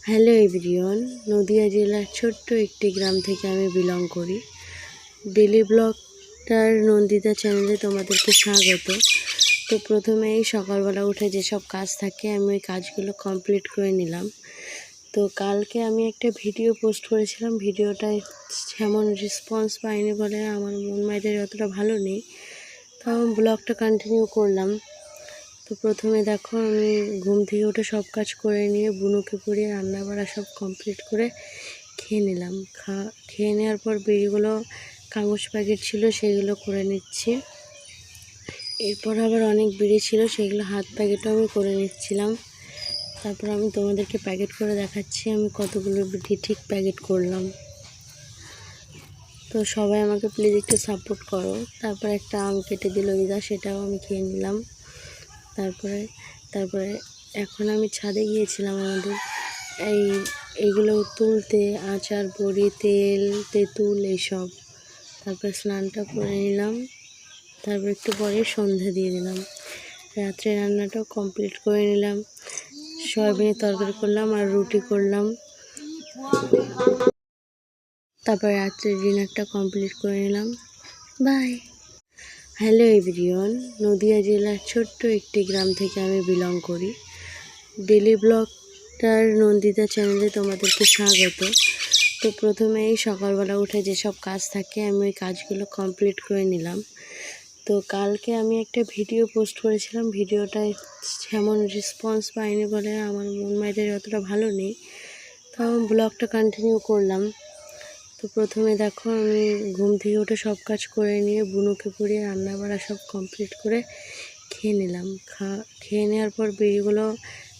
Hello everyone, Nadia জেলার ছোট্ট একটি গ্রাম থেকে আমি বিলং করি। ডেলি ব্লগটার নন্দিতা চ্যানেলে তোমাদেরকে স্বাগত। তো প্রথমেই সকালবেলা উঠে যেসব কাজ থাকে আমি ওই কাজগুলো কমপ্লিট করে নিলাম। তো কালকে আমি একটা ভিডিও পোস্ট করেছিলাম, ভিডিওটায় যেমন রেসপন্স পাইনি বলে আমার মন মেজাজ অতটা ভালো নেই, তো আমি ব্লগটা কন্টিনিউ করলাম। তো প্রথমে দেখো আমি ঘুম থেকে উঠে সব কাজ করে নিয়ে বুনুকে পড়িয়ে রান্না বাড়া সব কমপ্লিট করে খেয়ে নিলাম। খেয়ে নেওয়ার পর বেরিগুলো কাগজ প্যাকেট ছিল সেগুলো করে নিচ্ছি। এরপর আবার অনেক বিড়ি ছিল, সেগুলো হাত প্যাকেটও আমি করে নিচ্ছিলাম। তারপর আমি তোমাদেরকে প্যাকেট করে দেখাচ্ছি আমি কতগুলো বিড়ি ঠিক প্যাকেট করলাম। তো সবাই আমাকে প্লিজ একটু সাপোর্ট করো। তারপর একটা আম কেটে দিল দিদা, সেটাও আমি খেয়ে নিলাম। তারপরে এখন আমি ছাদে গিয়েছিলাম আমাদের এইগুলো তুলতে, আচার, বড়ি, তেল, তেঁতুল এইসব। তারপরে স্নানটা করে নিলাম। তারপর একটু পরে সন্ধ্যা দিয়ে দিলাম। রাত্রে রান্নাটাও কমপ্লিট করে নিলাম। সয়াবিনের তরকারি করলাম আর রুটি করলাম। তারপর রাত্রে ডিনারটা কমপ্লিট করে নিলাম। বাই। হ্যালো এভরিওয়ান, নদিয়া জেলার ছোট্ট একটি গ্রাম থেকে আমি বিলং করি। ডেলি ব্লগটার নন্দিতা চ্যানেলে তোমাদেরকে স্বাগত। তো প্রথমেই সকালবেলা উঠে যেসব কাজ থাকে আমি ওই কাজগুলো কমপ্লিট করে নিলাম। তো কালকে আমি একটা ভিডিও পোস্ট করেছিলাম, ভিডিওটায় যেমন রেসপন্স পাইনি বলে আমার মন মেজাজ অতটা ভালো নেই, তো আমি ব্লগটা কন্টিনিউ করলাম। তো প্রথমে দেখো আমি ঘুম থেকে উঠে সব কাজ করে নিয়ে বুনুকে পড়িয়ে রান্না বাড়া সব কমপ্লিট করে খেয়ে নিলাম। খেয়ে নেওয়ার পর বেরিগুলো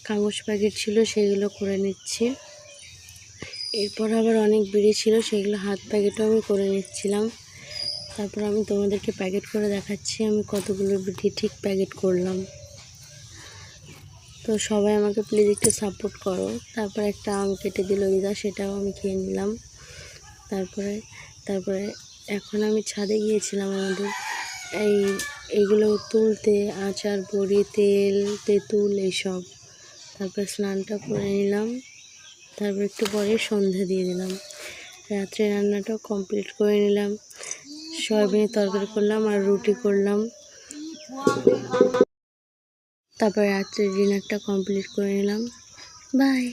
কাগজ প্যাকেট ছিল সেগুলো করে নিচ্ছি। এরপর আবার অনেক বিড়ি ছিল, সেগুলো হাত প্যাকেটও আমি করে নিচ্ছিলাম। তারপর আমি তোমাদেরকে প্যাকেট করে দেখাচ্ছি আমি কতগুলো বিড়ি ঠিক প্যাকেট করলাম। তো সবাই আমাকে প্লিজ একটু সাপোর্ট করো। তারপর একটা আম কেটে দিল দিদা, সেটাও আমি খেয়ে নিলাম। তারপরে এখন আমি ছাদে গিয়েছিলাম আমাদের এইগুলো তুলতে, আচার, বড়ি, তেল, তেঁতুল এইসব। তারপর স্নানটা করে নিলাম। তারপর একটু পরে সন্ধ্যা দিয়ে দিলাম। রাত্রে রান্নাটাও কমপ্লিট করে নিলাম। সয়াবিনের তরকারি করলাম আর রুটি করলাম। তারপর রাত্রে ডিনারটা কমপ্লিট করে নিলাম। বাই।